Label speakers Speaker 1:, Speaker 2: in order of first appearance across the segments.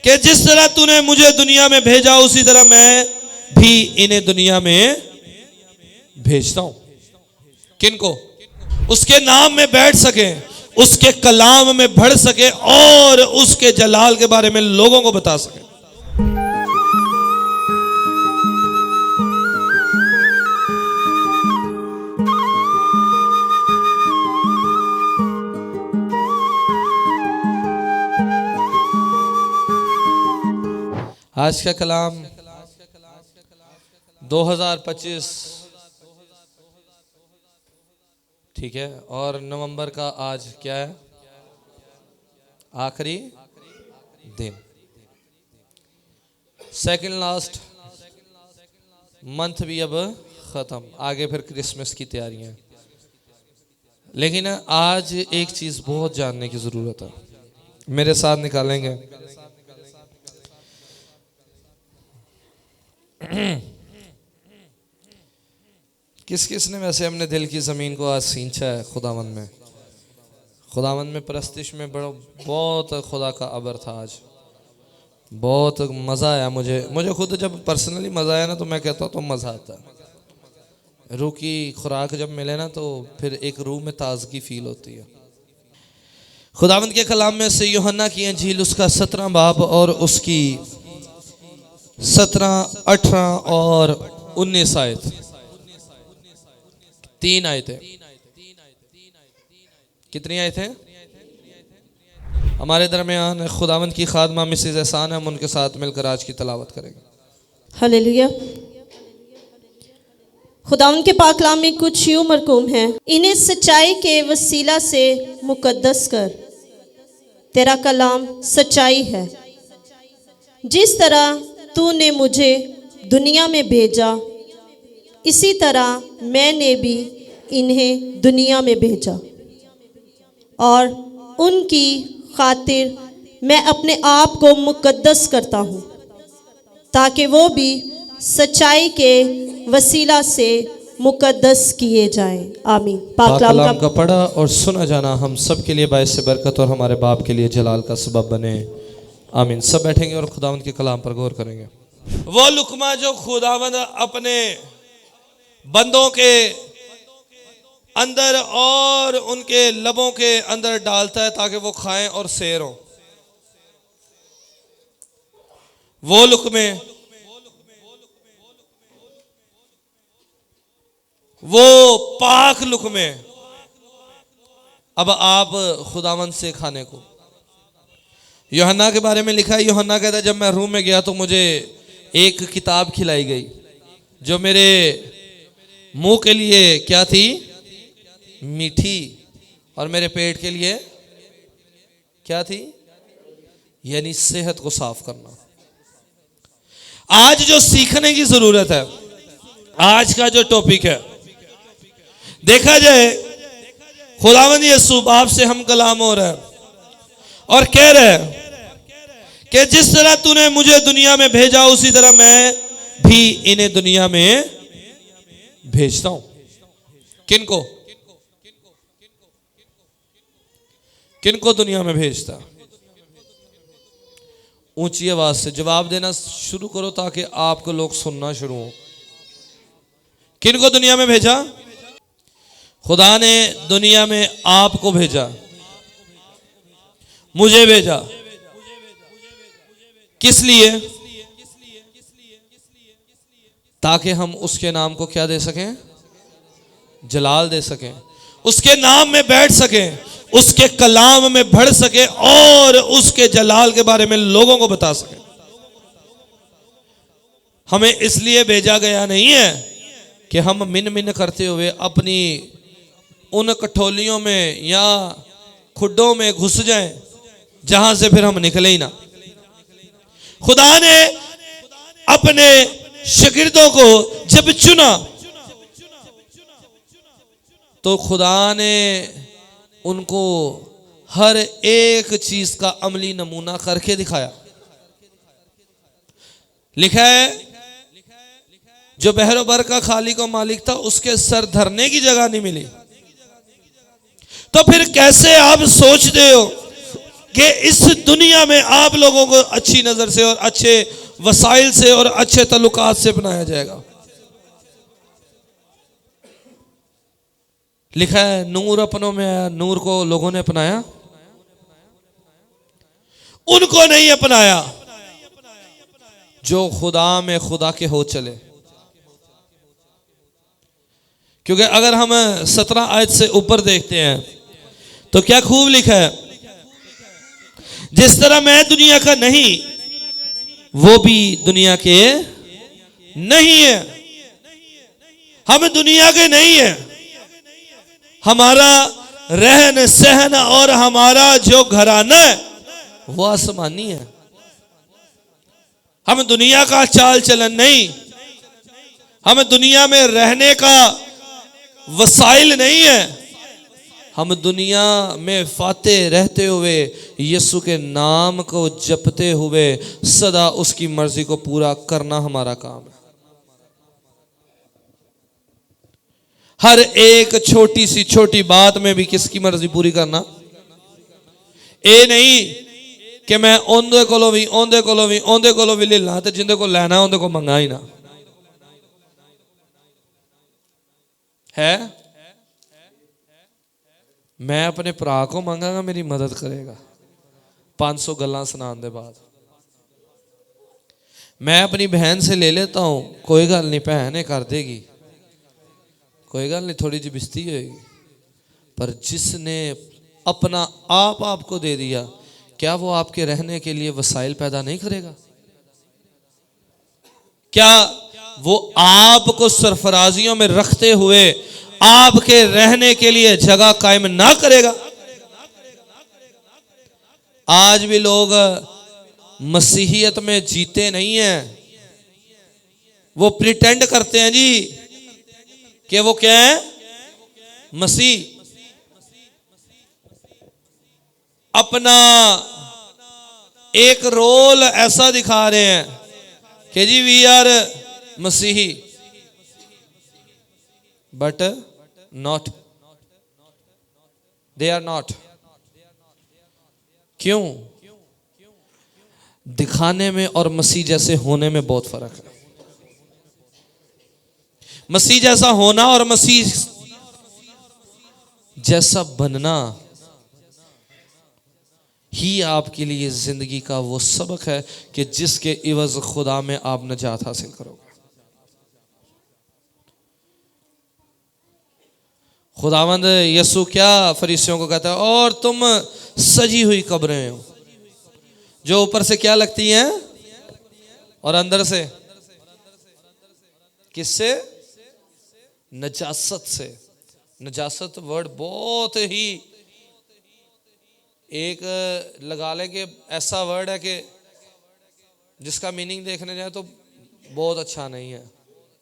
Speaker 1: कि जिस तरह तूने मुझे दुनिया में भेजा उसी तरह मैं भी इन्हें दुनिया में भेजता हूं। किनको? उसके नाम में बैठ सके, उसके कलाम में बढ़ सके और उसके जलाल के बारे में लोगों को बता सके। आज का कलाम 2025, ठीक है, और नवंबर का आज क्या है? आखिरी दिन, सेकंड लास्ट मंथ भी अब खत्म, आगे फिर क्रिसमस की तैयारियां। लेकिन आज एक चीज बहुत जानने की जरूरत है, मेरे साथ निकालेंगे। किस किस ने वैसे अपने दिल की ज़मीन को आज सींचा है खुदावंद में? खुदावंद में परस्तिश में बहुत खुदा का अबर था आज, बहुत मज़ा आया मुझे खुद जब पर्सनली मज़ा आया ना तो मैं कहता हूँ तो मज़ा आता है। रूह की खुराक जब मिले ना तो फिर एक रूह में ताजगी फील होती है। खुदावंद के कलाम में से यूहन्ना की इंजील उसका 17 बाब और उसकी 17, 18 और 19 आयत, 3 आयतें। कितनी आयतें? हमारे दरमियान खुदावंद की खादमा मिसेस एहसान है, हम उनके साथ मिलकर आज की तलावत करेंगे।
Speaker 2: हालेलुया। खुदावंद के पाक कलाम में कुछ यूं मरकूम है, इन्हें सच्चाई के वसीला से मुकद्दस कर, तेरा कलाम सच्चाई है। जिस तरह तूने मुझे दुनिया में भेजा इसी तरह मैंने भी इन्हें दुनिया में भेजा, और उनकी खातिर मैं अपने आप को मुकद्दस करता हूँ ताकि वो भी सच्चाई के वसीला से मुकद्दस किए जाएं। आमीन।
Speaker 1: पाक कलाम का पढ़ा और सुना जाना हम सब के लिए बायस बरकत और हमारे बाप के लिए जलाल का सबब बने। आमीन। सब बैठेंगे और खुदावंद के कलाम पर गौर करेंगे। वो लुकमा जो खुदावंद अपने बंदों के अंदर और उनके लबों के अंदर डालता है ताकि वो खाएं और सैर हो, वो लुकमे, वो पाक लुकमे अब आप खुदावंद से खाने को। यूहन्ना के बारे में लिखा है, यूहन्ना कहता है जब मैं रूम में गया तो मुझे एक किताब खिलाई गई जो मेरे मुंह के लिए क्या थी? मीठी, और मेरे पेट के लिए क्या थी? यानी सेहत को साफ करना। आज जो सीखने की जरूरत है, आज का जो टॉपिक है, देखा जाए खुदावंद यीशु बाप से हम कलाम हो रहा है और कह रहे हैं कि जिस तरह तूने मुझे दुनिया में भेजा उसी तरह मैं भी इन्हें दुनिया में भेजता हूं। किनको? किनको दुनिया में भेजता? ऊंची आवाज से जवाब देना शुरू करो ताकि आपको लोग सुनना शुरू हो। किनको दुनिया में भेजा? खुदा ने दुनिया में आपको भेजा, मुझे भेजा। किस लिए? ताकि हम उसके नाम को क्या दे सकें? जलाल दे सकें, उसके नाम में बैठ सकें, उसके कलाम में बढ़ सके और उसके जलाल के बारे में लोगों को बता सके। हमें इसलिए भेजा गया नहीं है कि हम मिन मिन करते हुए अपनी उन कठोलियों में या खुड्डों में घुस जाएं जहां से फिर हम निकले ही ना। खुदा ने अपने शागिर्दों को जब चुना तो खुदा ने उनको हर एक चीज का अमली नमूना करके दिखाया। लिखा है जो बहरो बर का खालिक और मालिक था उसके सर धरने की जगह नहीं मिली। तो फिर कैसे आप सोचते हो कि इस दुनिया में आप लोगों को अच्छी नजर से और अच्छे वसाइल से और अच्छे तल्लुकात से अपनाया जाएगा। लिखा है नूर अपनों में आया, नूर को लोगों ने अपनाया, उनको नहीं अपनाया जो खुदा में खुदा के हो चले। क्योंकि अगर हम 17 आयत से ऊपर देखते हैं तो क्या खूब लिखा है, जिस तरह मैं दुनिया का नहीं वो भी दुनिया के नहीं है। हम दुनिया के नहीं है, हमारा रहन सहन और हमारा जो घराना है वो आसमानी है। हम दुनिया का चाल चलन नहीं, हम दुनिया में रहने का वसाइल नहीं है, हम दुनिया में फाते रहते हुए यीशु के नाम को जपते हुए सदा उसकी मर्जी को पूरा करना हमारा काम है। हर एक छोटी सी छोटी बात में भी किसकी मर्जी पूरी करना। ये नहीं कि मैं ओंदे कोलों भी ले ला, तो जिंदे को लेना उन्हें को मंगा ही ना है। मैं अपने भरा को मंगागा, मेरी मदद करेगा। 500 गल्लां सुनाने के बाद मैं अपनी बहन से ले लेता हूं, कोई गल नहीं, बहन कर देगी, कोई गल नहीं, थोड़ी जी बिस्ती होगी। पर जिसने अपना आप आपको दे दिया, क्या वो आपके रहने के लिए वसाइल पैदा नहीं करेगा? क्या वो आपको सरफराजियों में रखते हुए आपके रहने के लिए जगह कायम ना करेगा? आज भी लोग मसीहियत में जीते नहीं हैं, वो प्रिटेंड करते हैं जी कि वो क्या है, मसीह। अपना एक रोल ऐसा दिखा रहे हैं कि जी वी आर मसीही, but not, they are not. क्यों? दिखाने में और मसीह जैसे होने में बहुत फर्क है। मसीह जैसा होना और मसीह जैसा बनना ही आपके लिए जिंदगी का वो सबक है कि जिसके इवज खुदा में आप नजात हासिल करोगे। खुदावंद यसु क्या फरीसियों को कहता है, और तुम सजी हुई कब्रें हो, जो ऊपर से क्या लगती हैं और अंदर से किससे? नजासत से। नजासत वर्ड बहुत ही एक लगा ले कि ऐसा वर्ड है कि जिसका मीनिंग देखने जाए तो बहुत अच्छा नहीं है,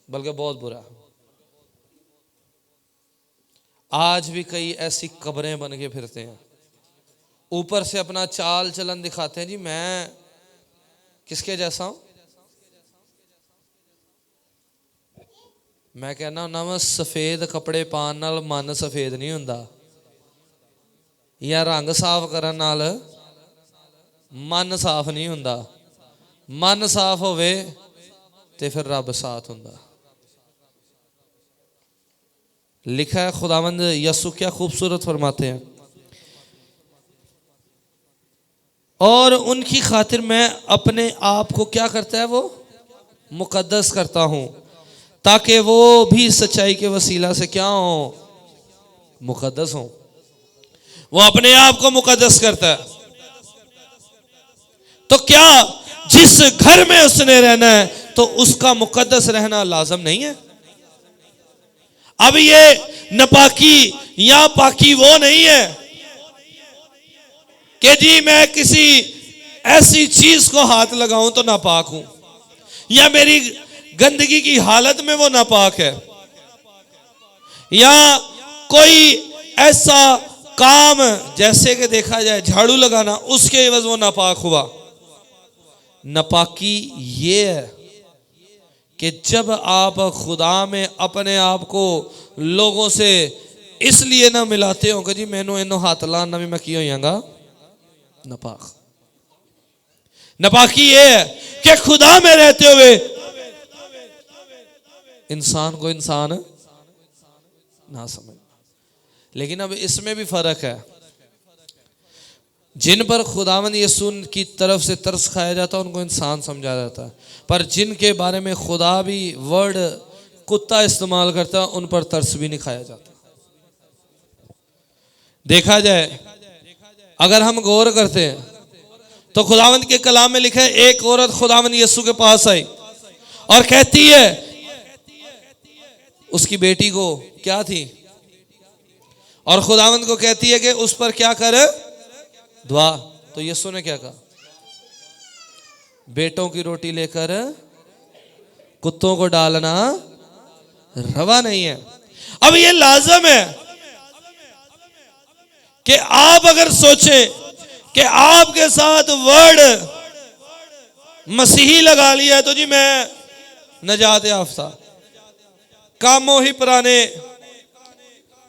Speaker 1: बल्कि बहुत बुरा। आज भी कई ऐसी कब्रें बन के फिरते हैं, ऊपर से अपना चाल चलन दिखाते हैं, जी मैं किसके जैसा हूं। मैं कहना हुन्ना वा सफेद कपड़े पान नाल मन सफेद नहीं हुंदा, या रंग साफ करन नाल मन साफ नहीं हुंदा। मन साफ होवे ते फिर रब साथ हुंदा। लिखा है खुदावंद यसु क्या खूबसूरत फरमाते हैं, और उनकी खातिर मैं अपने आप को क्या करता है, वो मुकद्दस करता हूं, ताकि वो भी सच्चाई के वसीला से क्या हो, मुकद्दस हो। वो अपने आप को मुकद्दस करता है। तो क्या जिस घर में उसने रहना है तो उसका मुकद्दस रहना लाजम नहीं है? अब ये नापाकी या पाकी वो नहीं है कि जी मैं किसी ऐसी चीज को हाथ लगाऊं तो नापाक हूं, या मेरी गंदगी की हालत में वो नापाक है, या कोई ऐसा काम जैसे कि देखा जाए झाड़ू लगाना, उसके एवज वो नापाक हुआ। नापाकी ये है कि जब आप खुदा में अपने आप को लोगों से इसलिए ना मिलाते हो कि जी मैनू इन्हों हाथ लाना भी मैं की होयागा, नापाक। नापाकी ये है कि खुदा में रहते हुए इंसान को इंसान ना समझ। लेकिन अब इसमें भी फर्क है, जिन पर खुदावंद यीशु की तरफ से तरस खाया जाता है उनको इंसान समझा जाता है, पर जिनके बारे में खुदा भी वर्ड कुत्ता इस्तेमाल करता है उन पर तरस भी नहीं खाया जाता। देखा जाए, अगर हम गौर करते हैं तो खुदावंद के कलाम में लिखा है, एक औरत खुदावंद यीशु के पास आई और कहती है, उसकी बेटी को क्या थी, और खुदावंद को कहती है कि उस पर क्या कर, दुआ। तो यीशु ने क्या कहा, बेटों की रोटी लेकर कुत्तों को डालना रवा नहीं है। अब ये लाजम है कि आप अगर सोचें कि आपके साथ वर्ड मसीही लगा लिया है तो जी मैं नजात याफ्ता, कामों ही पुराने,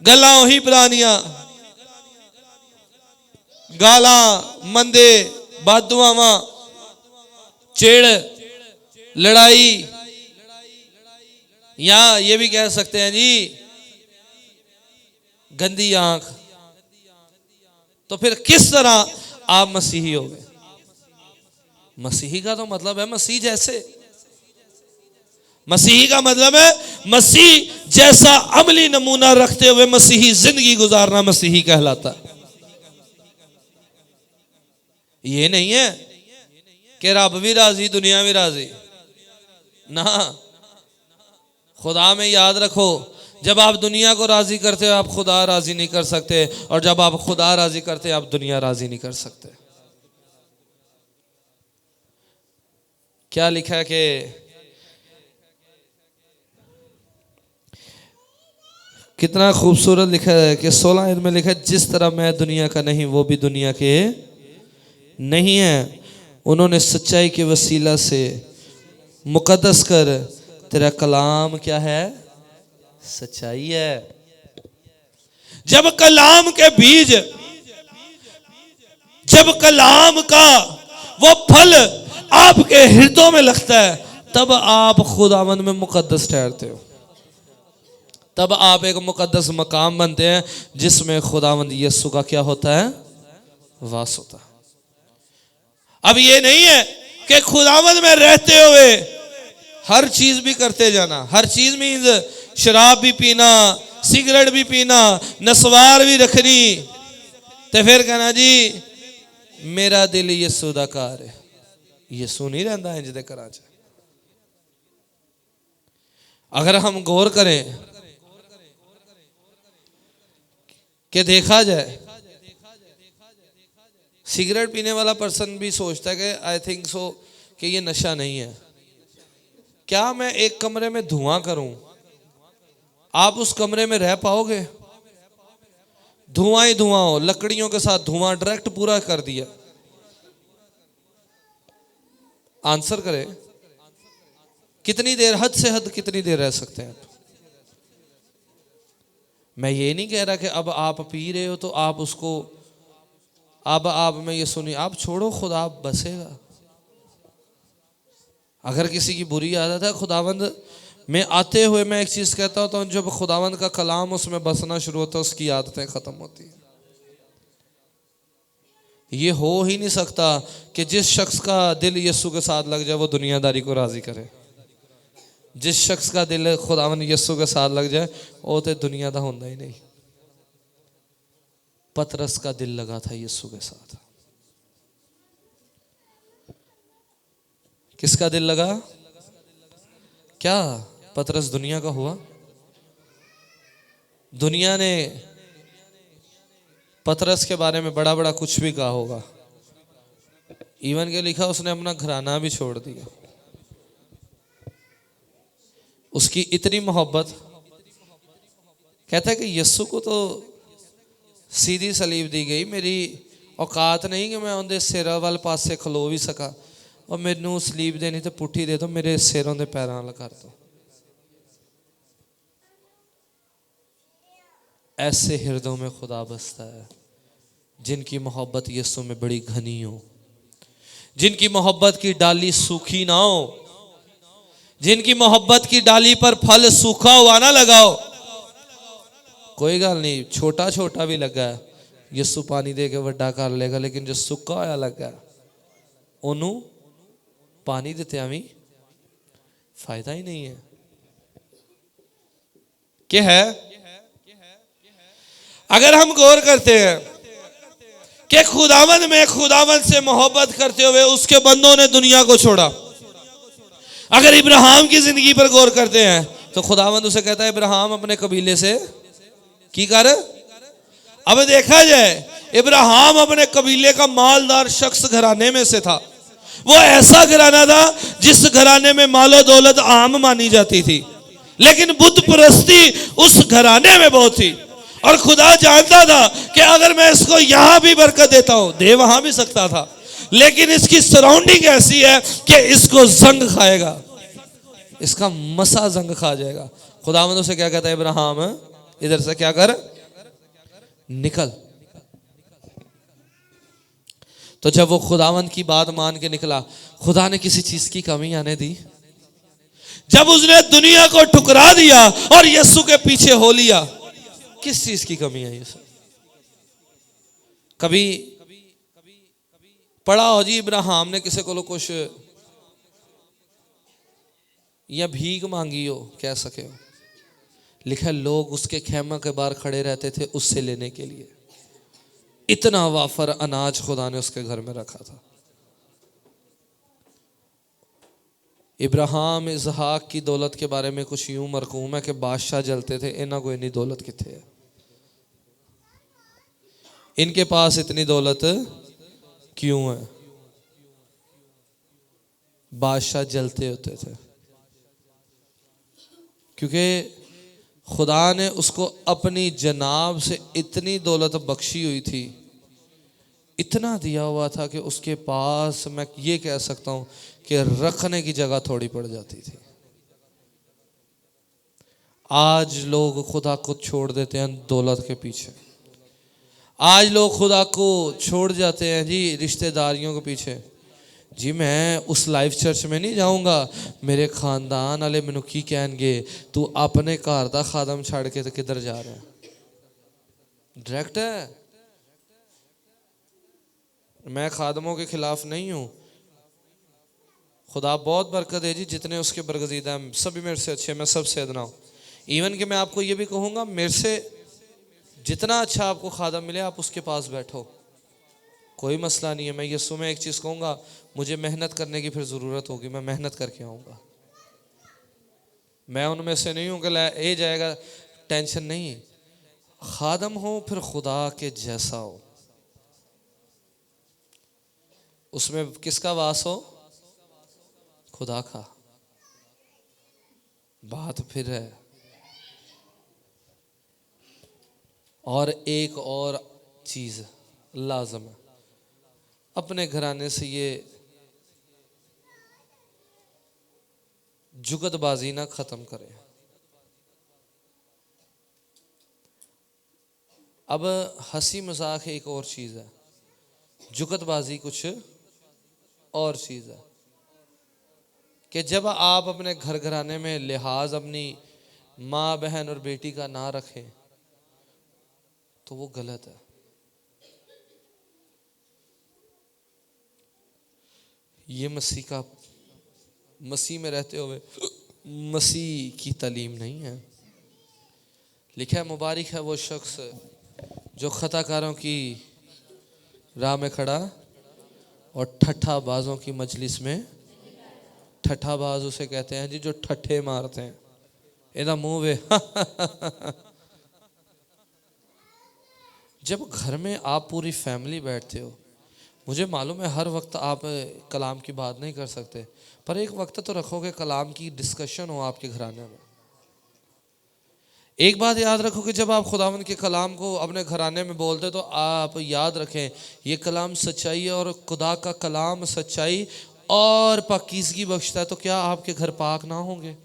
Speaker 1: गलां ही पुरानियां, गाला मंदे, बादुआवा, चेड़, लड़ाई, या ये भी कह सकते हैं जी गंदी आंख, तो फिर किस तरह आप मसीही हो गए? मसीही का तो मतलब है मसीह जैसे। मसीही का मतलब है मसीह जैसा अमली नमूना रखते हुए मसीही जिंदगी गुजारना मसीही कहलाता है। ये नहीं है कि रब भी राजी दुनिया भी राजी ना। खुदा में याद रखो, जब आप दुनिया को राजी करते हो आप खुदा राजी नहीं कर सकते, और जब आप खुदा राजी करते हो आप दुनिया राजी नहीं कर सकते। क्या लिखा है कि कितना खूबसूरत लिखा है कि 16 आयत में लिखा है, जिस तरह मैं दुनिया का नहीं वो भी दुनिया के नहीं है, उन्होंने सच्चाई के वसीला से मुकद्दस कर, तेरा कलाम क्या है, सच्चाई है। जब कलाम के बीज, जब कलाम का वो फल आपके हृदयों में लगता है, तब आप खुदावंद में मुकद्दस ठहरते हो, तब आप एक मुकद्दस मकाम बनते हैं जिसमें खुदावंद यीशु का क्या होता है, वास होता है। अब ये नहीं है कि खुदावंद में रहते हुए हर चीज भी करते जाना। हर चीज मीन्स शराब भी पीना, सिगरेट भी पीना, नस्वार भी रखनी, तो फिर कहना जी मेरा दिल यीशु दा कार है। यीशु नहीं रहता इंज दे घरां च। अगर हम गौर करें कि देखा जाए, सिगरेट पीने वाला पर्सन भी सोचता है कि आई थिंक सो कि ये नशा नहीं है। क्या मैं एक कमरे में धुआं करूं, आप उस कमरे में रह पाओगे? धुआं ही धुआं हो, लकड़ियों के साथ धुआं डायरेक्ट पूरा कर दिया। आंसर करें, कितनी देर, हद से हद कितनी देर रह सकते हैं आप? मैं ये नहीं कह रहा कि अब आप पी रहे हो तो आप उसको, अब आप में ये सुनिए, आप छोड़ो, खुदा बसेगा। अगर किसी की बुरी आदत है, खुदावंद में आते हुए मैं एक चीज कहता हूं, तो जब खुदावंद का कलाम उसमें बसना शुरू होता है उसकी आदतें खत्म होती हैं। ये हो ही नहीं सकता कि जिस शख्स का दिल यीशु के साथ लग जाए वो दुनियादारी को राजी करे। जिस शख्स का दिल खुदावंद यीशु के साथ लग जाए वो तो दुनिया दा होंदा ही नहीं। पतरस का दिल लगा था यीशु के साथ। किसका दिल लगा? क्या पतरस दुनिया का हुआ? दुनिया ने पतरस के बारे में बड़ा बड़ा कुछ भी कहा होगा, इवन के लिखा उसने अपना घराना भी छोड़ दिया। उसकी इतनी मोहब्बत, कहता है कि यीशु को तो सीधी सलीब दी गई, मेरी औकात नहीं कि मैं उनके सिर वाल पासे खलो भी सका, और मैनू सलीब देनी तो पुट्ठी दे दो, मेरे सिरों के पैरों वाल कर दो। ऐसे हृदयों में खुदा बसता है जिनकी मोहब्बत यीशु में बड़ी घनी हो, जिनकी मोहब्बत की डाली सूखी ना हो, जिनकी मोहब्बत की डाली पर फल सूखा हुआ ना लगाओ। कोई गल नहीं, छोटा छोटा भी लगा है, यीशु पानी दे के वड्डा कर लेगा, लेकिन जो सुक्का होया लगा ओनू पानी दित्या भी फायदा ही नहीं है। क्या है? अगर हम गौर करते हैं कि खुदावंद में खुदावंद से मोहब्बत करते हुए उसके बंदों ने दुनिया को छोड़ा। अगर इब्राहिम की जिंदगी पर गौर करते हैं तो खुदावंद उसे कहता है इब्राहिम अपने कबीले से की कर। अब देखा जाए इब्राहिम अपने कबीले का मालदार शख्स घराने में से था। वो ऐसा घराना था जिस घराने में मालो दौलत आम मानी जाती थी, लेकिन बुत परस्ती उस घराने में बहुत थी। और खुदा जानता था कि अगर मैं इसको यहां भी बरकत देता हूं, दे वहां भी सकता था, लेकिन इसकी सराउंडिंग ऐसी है कि इसको जंग खाएगा, इसका मसा जंग खा जाएगा। खुदावंद उसे क्या कहता है इब्राहिम इधर से क्या कर, निकल। तो जब वो खुदावंद की बात मान के निकला, खुदा ने किसी चीज की कमी आने दी? जब उसने दुनिया को ठुकरा दिया और यीशु के पीछे हो लिया, किस चीज की कमी आई उसे? कभी पढ़ा हो जी इब्राहिम ने किसी को कुछ या भीख मांगी हो, कह सके हो, लिखा लोग उसके खेमा के बाहर खड़े रहते थे उससे लेने के लिए। इतना वाफर अनाज खुदा ने उसके घर में रखा था। इब्राहिम इसहाक की दौलत के बारे में कुछ यूं मरकूम है कि बादशाह जलते थे, इन्हों को इतनी दौलत किथे है, इनके पास इतनी दौलत क्यों है? बादशाह जलते होते थे क्योंकि खुदा ने उसको अपनी जनाब से इतनी दौलत बख्शी हुई थी, इतना दिया हुआ था कि उसके पास मैं ये कह सकता हूं कि रखने की जगह थोड़ी पड़ जाती थी। आज लोग खुदा को छोड़ देते हैं दौलत के पीछे, आज लोग खुदा को छोड़ जाते हैं जी रिश्तेदारियों के पीछे। जी मैं उस लाइफ चर्च में नहीं जाऊंगा, मेरे खानदान वाले मैनू की कहणगे, तू अपने घर का खादम छड़ के तो किधर जा रहा है? डायरेक्ट है। मैं खादमों के खिलाफ नहीं हूं, खुदा बहुत बरकत है जी, जितने उसके बरगजीदा हैं सभी मेरे से अच्छे, मैं सबसे अदना हूं। इवन कि मैं आपको ये भी कहूंगा, मेरे से जितना अच्छा आपको खादम मिले आप उसके पास बैठो, कोई मसला नहीं है। मैं यीशु में एक चीज़ कहूँगा, मुझे मेहनत करने की फिर ज़रूरत होगी, मैं मेहनत करके आऊँगा। मैं उनमें से नहीं हूँ कि ले जाएगा, टेंशन नहीं। खादम हो फिर खुदा के जैसा हो, उसमें किसका वास हो? खुदा का। बात फिर है। और एक और चीज़ लाजम है, अपने घराने से ये जुगतबाजी ना खत्म करें। अब हंसी मजाक एक और चीज़ है, जुगतबाजी कुछ और चीज़ है कि जब आप अपने घर घराने में लिहाज अपनी माँ बहन और बेटी का ना रखें तो वो गलत है। ये मसीह में रहते हुए मसीह की तालीम नहीं है। लिखा है मुबारक है वो शख्स जो खताकारों की राह में खड़ा और ठट्ठा बाजों की मजलिस में, ठट्ठा बाज उसे कहते हैं जी जो ठट्ठे मारते हैं, इधर मुंह वे जब घर में आप पूरी फैमिली बैठते हो, मुझे मालूम है हर वक्त आप कलाम की बात नहीं कर सकते, पर एक वक्त तो रखोगे कलाम की डिस्कशन हो आपके घराने में। एक बात याद रखो कि जब आप खुदावंद के कलाम को अपने घराने में बोलते तो आप याद रखें ये कलाम सच्चाई है, और खुदा का कलाम सच्चाई और पाकीज़गी बख्शता है, तो क्या आपके घर पाक ना होंगे?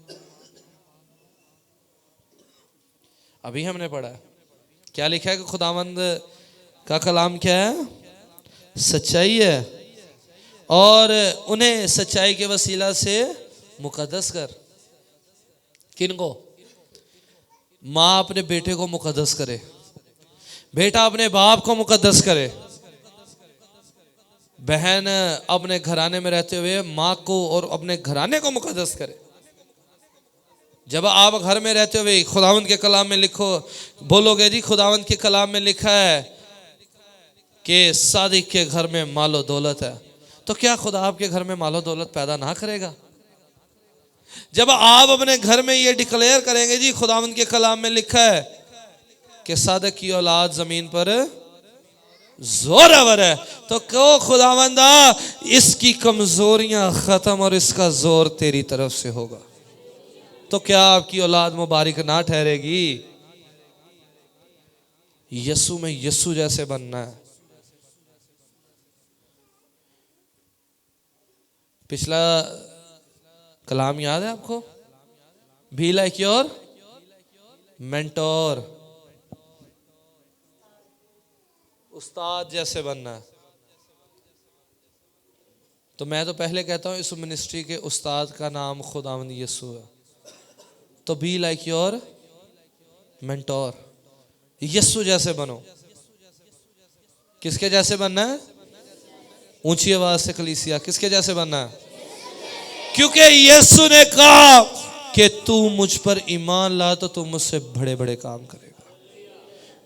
Speaker 1: अभी हमने पढ़ा है क्या लिखा है कि खुदावंद का कलाम क्या है? सच्चाई है। और उन्हें सच्चाई के वसीला से मुकद्दस कर। किनको? माँ अपने बेटे को मुकद्दस करे, बेटा अपने बाप को मुकद्दस करे, बहन अपने घराने में रहते हुए माँ को और अपने घराने को मुकद्दस करे। जब आप घर में रहते हुए खुदावंद के कलाम में लिखो, बोलोगे जी खुदावंद के कलाम में लिखा है कि सादिक के घर में मालो दौलत है, तो क्या खुदा आपके घर में मालो दौलत पैदा ना करेगा? जब आप अपने घर में ये डिक्लेयर करेंगे जी खुदावंद के कलाम में लिखा है कि सादिक की औलाद जमीन पर जोरावर है, तो कहो खुदावंदा इसकी कमजोरियां खत्म और इसका जोर तेरी तरफ से होगा। तो क्या आपकी औलाद मुबारक ना ठहरेगी? यीशु में यीशु जैसे बनना है। पिछला कलाम याद है आपको? बी लाइक योर मेंटोर, उस्ताद जैसे बनना है। तो मैं तो पहले कहता हूं इस मिनिस्ट्री के उस्ताद का नाम खुदावंद यीशु है। तो बी लाइक योर मेंटोर, यीशु जैसे बनो। किसके जैसे बनना है? ऊंची आवाज से कलीसिया, किसके जैसे बनना है? क्योंकि यीशु ने कहा कि तू मुझ पर ईमान ला तो तू मुझसे बड़े बड़े काम करेगा।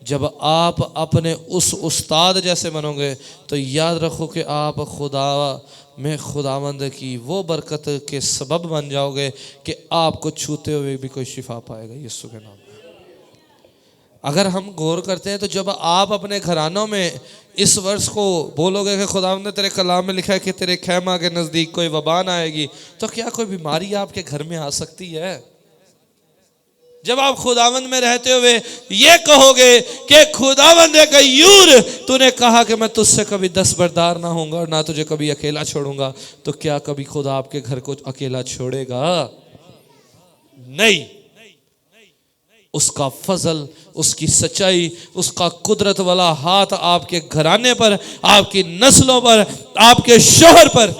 Speaker 1: जब आप अपने उस उस्ताद जैसे बनोगे तो याद रखो कि आप खुदा में खुदावंद की वो बरकत के सबब बन जाओगे कि आपको छूते हुए भी कोई शिफा पाएगा यीशु के नाम में। अगर हम गौर करते हैं तो जब आप अपने घरानों में इस वर्ष को बोलोगे कि खुदावंद ने तेरे कलाम में लिखा है कि तेरे खैमा के नजदीक कोई वबा ना आएगी, तो क्या कोई बीमारी आपके घर में आ सकती है? जब आप खुदावंद में रहते हुए ये कहोगे कि खुदावंद गयूर तूने कहा कि मैं तुझसे कभी दस्तबरदार ना होऊंगा और ना तुझे कभी अकेला छोड़ूंगा, तो क्या कभी खुदा आपके घर को अकेला छोड़ेगा? नहीं। उसका फजल, उसकी सच्चाई, उसका कुदरत वाला हाथ आपके घराने पर, आपकी नस्लों पर, आपके शोहर पर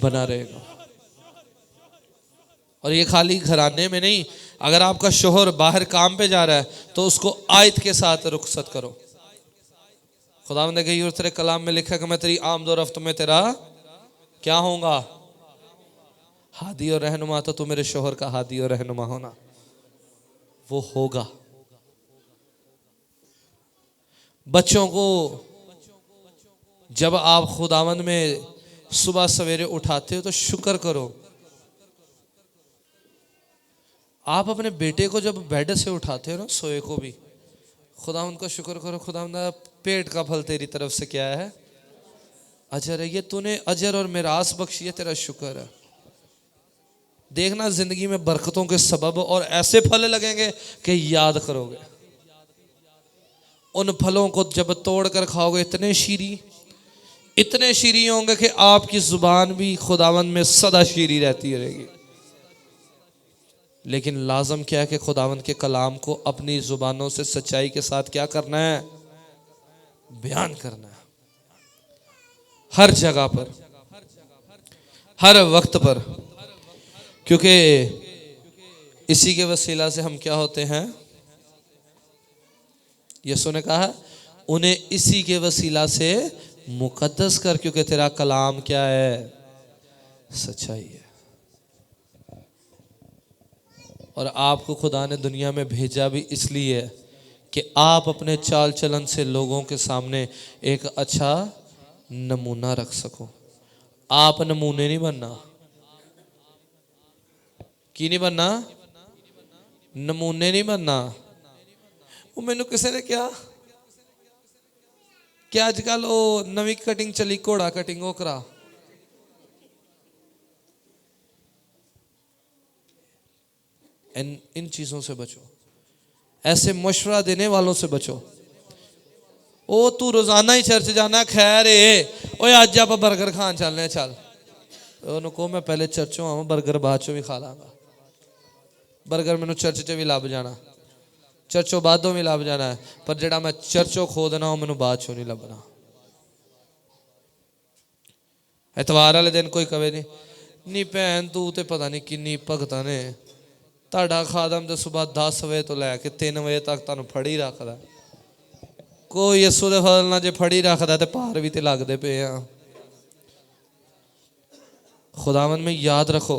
Speaker 1: बना रहेगा। और ये खाली घराने में नहीं, अगर आपका शोहर बाहर काम पे जा रहा है तो उसको आयत के साथ रुखसत करो। खुदावंद ने कही और तेरे कलाम में लिखा कि मैं तेरी आमद और रफ्त में तेरा क्या होऊंगा? हादी और रहनुमा। तो तू मेरे शोहर का हादी और रहनुमा होना, वो होगा। बच्चों को जब आप खुदावंद में सुबह सवेरे उठाते हो तो शुक्र करो। आप अपने बेटे को जब बेड से उठाते हो ना, सोए को भी, खुदावंद का शुक्र करो, खुदावंद पेट का फल तेरी तरफ से क्या है? अजर है। ये तूने अजर और मिरास बख्शी है, तेरा शुक्र है। देखना जिंदगी में बरकतों के सबब और ऐसे फल लगेंगे कि याद करोगे। उन फलों को जब तोड़ कर खाओगे इतने शीरी होंगे कि आपकी जुबान भी खुदावंद में सदा शीरी रहती रहेगी। लेकिन लाजम क्या है कि खुदावंद के कलाम को अपनी जुबानों से सच्चाई के साथ क्या करना है? बयान करना है। हर जगह पर, हर वक्त पर, क्योंकि इसी के वसीला से हम क्या होते हैं? यीशु ने कहा उन्हें इसी के वसीला से मुकद्दस कर, क्योंकि तेरा कलाम क्या है? सच्चाई है। और आपको खुदा ने दुनिया में भेजा भी इसलिए कि आप अपने चाल चलन से लोगों के सामने एक अच्छा नमूना रख सको। आप नमूने नहीं बनना। की नहीं बनना? नमूने नहीं बनना। वो मैनू किसी ने क्या अजकल वो नवी कटिंग चली, घोड़ा कटिंग, वो करा। इन चीजों से बचो, ऐसे मशवरा देने वालों से बचो। ओ तू रोजाना ही चर्च जाना, खैर ओए आज आप बर्गर खान चलने, चल। उनको मैं पहले चर्चों आवा, बर्गर बाद चो भी खा लांगा। बर्गर मैनू चर्च च भी लभ जाना। चर्चों बादों में लभ जाना है, पर जेड़ा मैं चर्चों खो देना मैनू बाद चों नहीं लभना। एतवार वाले दिन कोई कवे नहीं भैन तू तो पता नहीं किन्नी भगतां ने, तुहाडा खादम तो सुबह 10 बजे तो लैके 3 बजे तक तुहानू फड़ी रखदा। कोई यसू दे फजल नाल जे फड़ी रखदा ते पार भी ते लगदे पे आ। खुदावंद में याद रखो,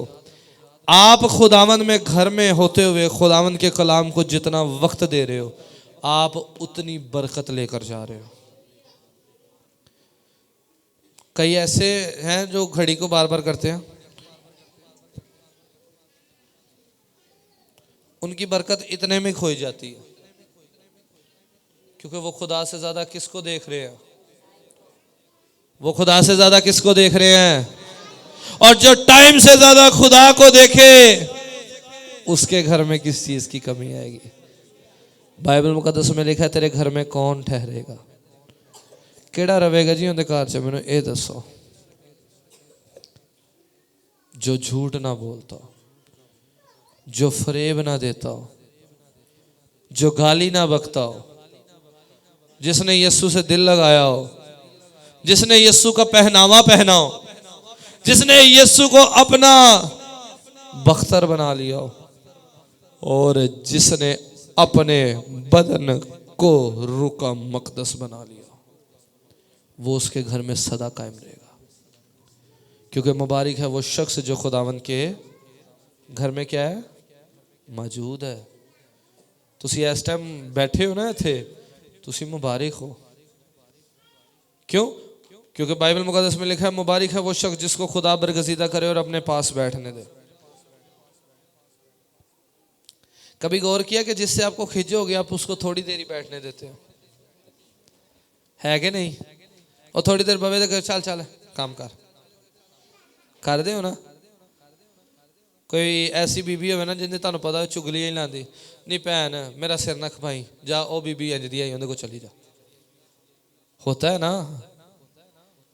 Speaker 1: आप खुदावंद में घर में होते हुए खुदावंद के कलाम को जितना वक्त दे रहे हो, आप उतनी बरकत लेकर जा रहे हो। कई ऐसे हैं जो घड़ी को बार बार करते हैं, उनकी बरकत इतने में खोई जाती है, क्योंकि वो खुदा से ज्यादा किसको देख रहे हैं? वो खुदा से ज्यादा किसको देख रहे हैं? और जो टाइम से ज्यादा खुदा को देखे उसके घर में किस चीज की कमी आएगी? बाइबल मुकद्दस में लिखा है, तेरे घर में कौन ठहरेगा, केड़ा रवेगा जी उनके घर च? मैनू ये दसो। जो झूठ ना बोलता हो, जो फरेब ना देता हो, जो गाली ना बकता हो, जिसने यीशु से दिल लगाया हो, जिसने यीशु का पहनावा पहना हो, जिसने यीशु को अपना बख्तर बना लिया हो, और जिसने अपने बदन को रूह का मकदस बना लिया हो, वो उसके घर में सदा कायम रहेगा। क्योंकि मुबारक है वो शख्स जो खुदावंद के घर में क्या है? मौजूद है। तुसी इस टाइम बैठे हो ना इत्थे, तुसी मुबारक हो। क्यों? क्योंकि बाइबल मुकद्दस में लिखा है, मुबारक है वो शख्स जिसको खुदा बरगजीदा करे और अपने पास बैठने दे। कभी गौर किया कि जिससे आपको खिजोगे आप उसको थोड़ी देर ही बैठने देते हो, है कि नहीं? और थोड़ी देर बवे तो चल चल काम कर दे हो ना। कोई ऐसी बीबी हो ना जिन्हें तुहानू पता चुगलियां ही लाती, नहीं भैन मेरा सिर ना खपाई जा, ओ बीबी इंज दी आई उन्हें को चली जा। होता है ना?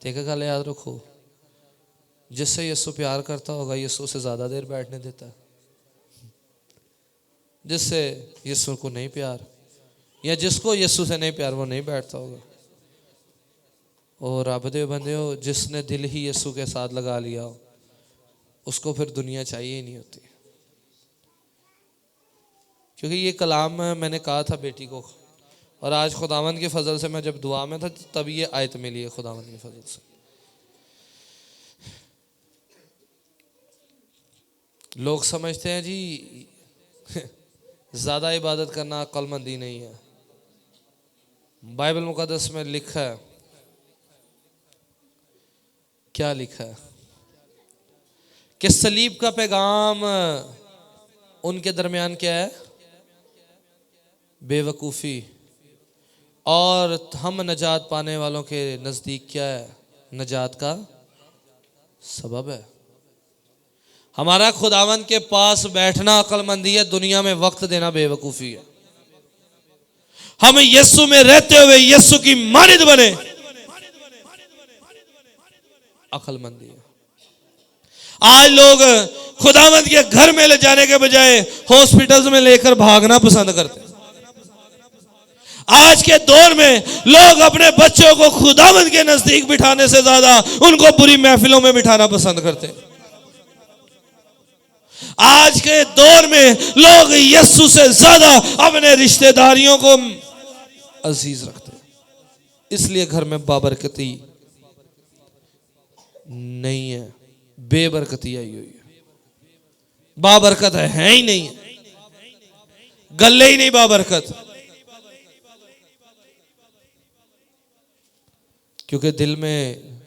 Speaker 1: तो एक गल याद रखो, जिससे यीशु प्यार करता होगा यीशु से ज्यादा देर बैठने देता है। जिससे यीशु को नहीं प्यार, या जिसको यीशु से नहीं प्यार, वो नहीं बैठता होगा। और रब दे बंदे हो, जिसने दिल ही यीशु के साथ लगा लिया हो, उसको फिर दुनिया चाहिए ही नहीं होती। क्योंकि ये कलाम मैंने कहा था बेटी को, और आज खुदावंद के फजल से मैं जब दुआ में था तब ये आयत मिली है खुदावंद के फजल से। लोग समझते हैं जी ज्यादा इबादत करना अक्लमंदी नहीं है। बाइबल मुकद्दस में लिखा है, क्या लिखा है कि सलीब का पैगाम उनके दरमियान क्या है? बेवकूफ़ी। और हम नजात पाने वालों के नज़दीक क्या है? नजात का सबब है। हमारा खुदावंद के पास बैठना अक्लमंदी है, दुनिया में वक्त देना बेवकूफ़ी है। हम यीशु में रहते हुए यीशु की मानिद बने, अक्लमंदी है। आज लोग खुदावंद के घर में ले जाने के बजाय हॉस्पिटल्स में लेकर भागना पसंद करते हैं। आज के दौर में लोग अपने बच्चों को खुदावंद के नजदीक बिठाने से ज्यादा उनको बुरी महफिलों में बिठाना पसंद करते हैं। आज के दौर में लोग यीशु से ज्यादा अपने रिश्तेदारियों को अजीज रखते हैं। इसलिए घर में बाबरकती नहीं है, बेबरकती आई हुई है। बाबरकत है ही नहीं, गले ही नहीं बाबरकत। क्योंकि दिल में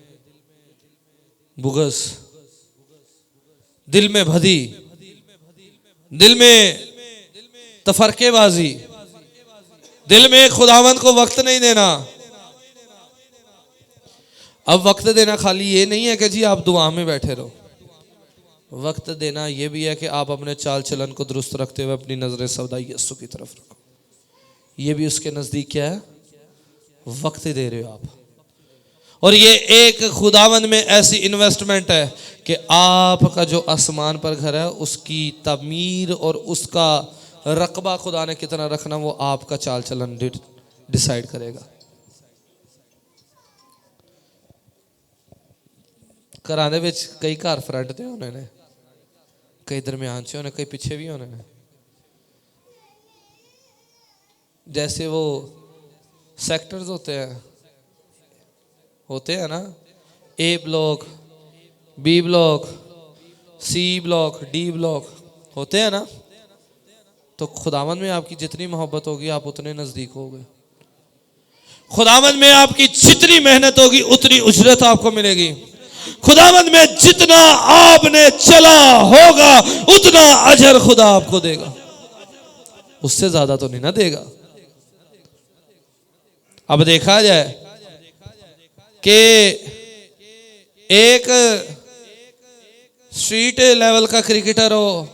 Speaker 1: बुग़्ज़, दिल में भदी, दिल में तफरकेबाजी, दिल में खुदावंद को वक्त नहीं देना। अब वक्त देना खाली ये नहीं है कि जी आप दुआ में बैठे रहो, वक्त देना ये भी है कि आप अपने चाल चलन को दुरुस्त रखते हुए अपनी नजरें सौदा यीशु की तरफ रखो। ये भी उसके नजदीक क्या है? वक्त दे रहे हो आप। और ये एक खुदावंद में ऐसी इन्वेस्टमेंट है कि आपका जो आसमान पर घर है उसकी तमीर और उसका रकबा खुदा ने कितना रखना वो आपका चाल चलन डिसाइड करेगा। घरां दे विच कई घर फ्रंट ते होने ने, कई दरम्यान से होने, कई पीछे भी होने ने। जैसे वो सेक्टर्स होते हैं ना, A block, B block, C block, D block होते हैं ना, तो खुदावंद में आपकी जितनी मोहब्बत होगी आप उतने नजदीक होगे। खुदावंद में आपकी जितनी मेहनत होगी उतनी उजरत आपको मिलेगी। खुदावंद में जितना आपने चला होगा उतना अजर खुदा आपको देगा, उससे ज्यादा तो नहीं ना देगा। अब देखा जाए कि एक स्ट्रीट लेवल का क्रिकेटर हो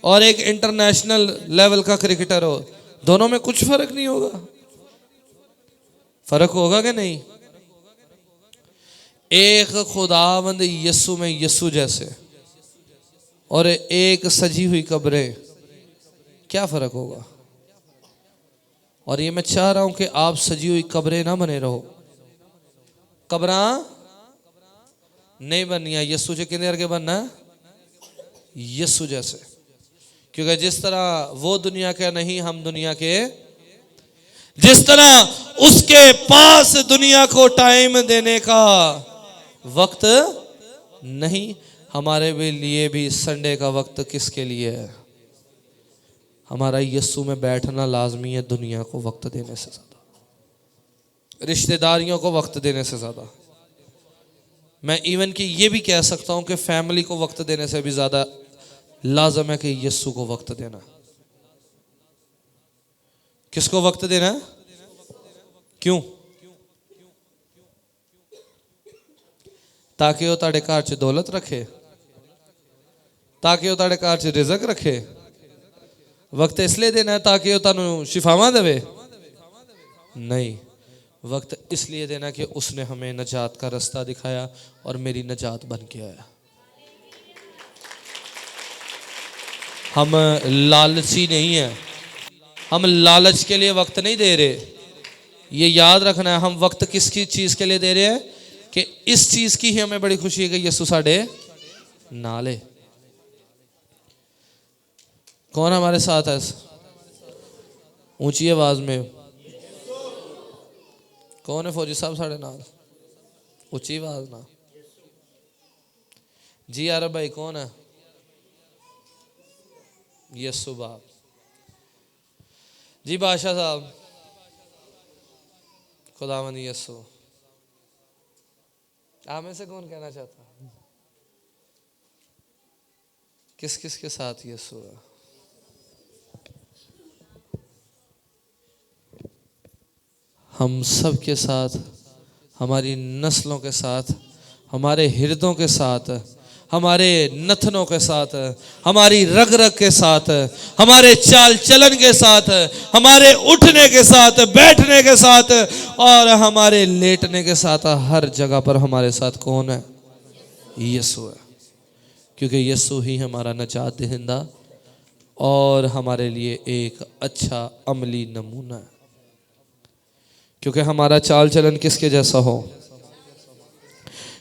Speaker 1: और एक इंटरनेशनल लेवल का क्रिकेटर हो, दोनों में कुछ फर्क नहीं होगा। फर्क होगा कि नहीं? एक खुदावंद यीशु में यीशु जैसे और एक सजी हुई कब्रें, क्या फर्क होगा? और ये मैं चाह रहा हूं कि आप सजी हुई कब्रें ना बने रहो, कब्रां नहीं बननी है, यीशु जी किंदे करके बनना है? यीशु जैसे। क्योंकि जिस तरह वो दुनिया के नहीं, हम दुनिया के, जिस तरह उसके पास दुनिया को टाइम देने का वक्त नहीं, हमारे लिए भी संडे का वक्त किसके लिए है? हमारा यीशु में बैठना लाजमी है, दुनिया को वक्त देने से ज्यादा, रिश्तेदारियों को वक्त देने से ज्यादा। मैं इवन कि ये भी कह सकता हूं कि फैमिली को वक्त देने से भी ज्यादा लाजम है कि यीशु को वक्त देना। किसको वक्त देना है? क्यों? ताकि वो ताड़े घर च दौलत रखे, ताकि वो ताड़े घर च रिजक रखे। वक्त इसलिए देना है ताकि वो तानू शिफावां देवे? नहीं, वक्त इसलिए देना कि उसने हमें नजात का रास्ता दिखाया और मेरी नजात बन के आया। हम लालची नहीं है, हम लालच के लिए वक्त नहीं दे रहे। ये याद रखना है, हम वक्त किसकी चीज के लिए दे रहे हैं? कि इस चीज की ही हमें बड़ी खुशी है कि यीशु साडे नाल है। कौन हमारे साथ है? ऊंची आवाज में कौन है? फौजी साहब साडे नाल, ऊंची आवाज ना जी। अरब भाई कौन है? यीशु बाप जी। बादशाह साहब, खुदावंद यीशु। आप में से कौन कहना चाहता? किस किस के साथ यीशु है? हम सब के साथ, हमारी नस्लों के साथ, हमारे हृदयों के साथ, हमारे नथनों के साथ, हमारी रग रग के साथ, हमारे चाल चलन के साथ, हमारे उठने के साथ, बैठने के साथ और हमारे लेटने के साथ, हर जगह पर हमारे साथ कौन है? यीशु है। क्योंकि यीशु ही हमारा नजात दहिंदा और हमारे लिए एक अच्छा अमली नमूना है। क्योंकि हमारा चाल चलन किसके जैसा हो?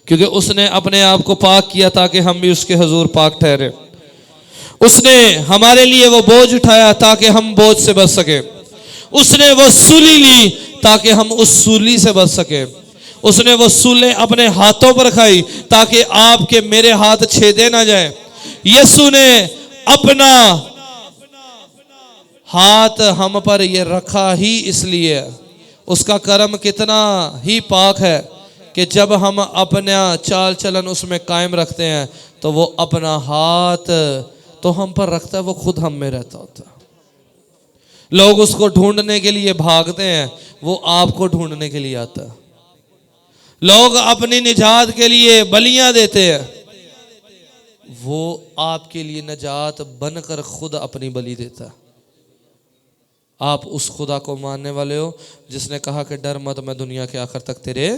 Speaker 1: क्योंकि उसने अपने आप को पाक किया ताकि हम भी उसके हुजूर पाक ठहरे। उसने हमारे लिए वो बोझ उठाया ताकि हम बोझ से बच सके। उसने वो सूली ली ताकि हम उस सूली से बच सके। उसने वो सूलें अपने हाथों पर खाई ताकि आपके मेरे हाथ छेदे ना जाए। यीशु ने अपना हाथ हम पर ये रखा ही इसलिए, उसका कर्म कितना ही पाक है कि जब हम अपना चाल चलन उसमें कायम रखते हैं तो वो अपना हाथ तो हम पर रखता है, वो खुद हम में रहता होता है। लोग उसको ढूंढने के लिए भागते हैं, वो आपको ढूंढने के लिए आता है। लोग अपनी निजात के लिए बलियां देते हैं, वो आपके लिए निजात बनकर खुद अपनी बलि देता है। आप उस खुदा को मानने वाले हो जिसने कहा कि डर मत, मैं दुनिया के आखिर तक तेरे।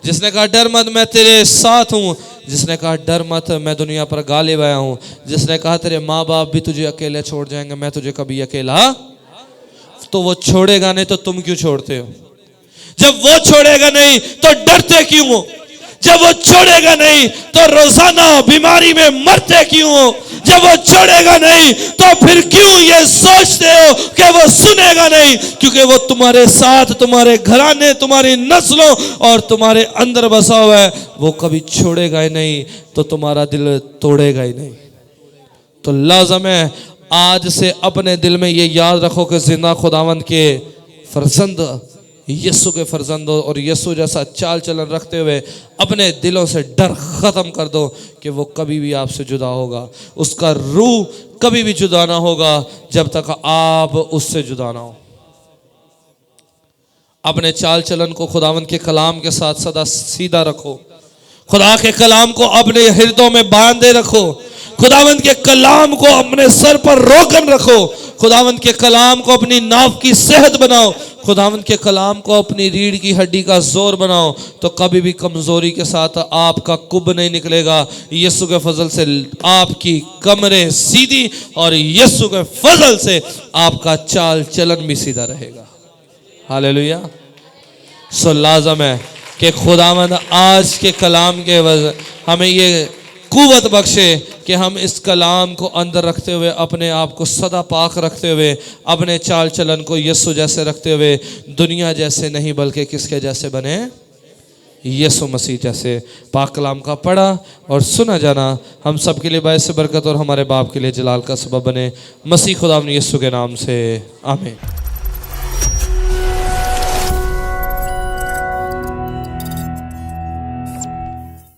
Speaker 1: जिसने कहा डर मत मैं तेरे साथ हूँ, जिसने कहा डर मत मैं दुनिया पर गालिब आया हूँ, जिसने कहा तेरे माँ बाप भी तुझे अकेले छोड़ जाएंगे, मैं तुझे कभी अकेला, तो वो छोड़ेगा नहीं तो तुम क्यों छोड़ते हो? जब वो छोड़ेगा नहीं तो डरते क्यों हो? जब वो छोड़ेगा नहीं तो रोजाना बीमारी में मरते क्यों हो? जब वो छोड़ेगा नहीं तो फिर क्यों ये सोचते हो कि वो सुनेगा नहीं? क्योंकि वो तुम्हारे साथ, तुम्हारे घराने, तुम्हारी नस्लों और तुम्हारे अंदर बसा हुआ है। वो कभी छोड़ेगा ही नहीं तो तुम्हारा दिल तोड़ेगा ही नहीं। तो लाज़म है आज से अपने दिल में ये याद रखो कि जिंदा खुदावंद के फर्जंद, यीशु के फर्जंद हो, और यीशु जैसा चाल चलन रखते हुए अपने दिलों से डर ख़त्म कर दो कि वो कभी भी आपसे जुदा होगा। उसका रूह कभी भी जुदा ना होगा जब तक आप उससे जुदा ना हो। अपने चाल चलन को खुदावंद के कलाम के साथ सदा सीधा रखो। खुदा के कलाम को अपने हृदयों में बांधे रखो। खुदावंद के कलाम को अपने सर पर रोकन रखो। खुदावंद के कलाम को अपनी नाव की सेहत बनाओ। खुदावंद के कलाम को अपनी रीढ़ की हड्डी का जोर बनाओ, तो कभी भी कमजोरी के साथ आपका कुब नहीं निकलेगा। यीशु के फजल से आपकी कमरें सीधी और यीशु के फजल से आपका चाल चलन भी सीधा रहेगा। हालेलुया। सो लाज़म है कि खुदावंद आज के कलाम के वजह हमें ये कुव्वत बख्शे कि हम इस कलाम को अंदर रखते हुए, अपने आप को सदा पाक रखते हुए, अपने चाल चलन को यीशु जैसे रखते हुए दुनिया जैसे नहीं बल्कि किसके जैसे बने? यीशु मसीह जैसे। पाक कलाम का पढ़ा और सुना जाना हम सब के लिए बायस बरकत और हमारे बाप के लिए जलाल का सबब बने। मसीह खुदा यीशु के नाम से आमीन।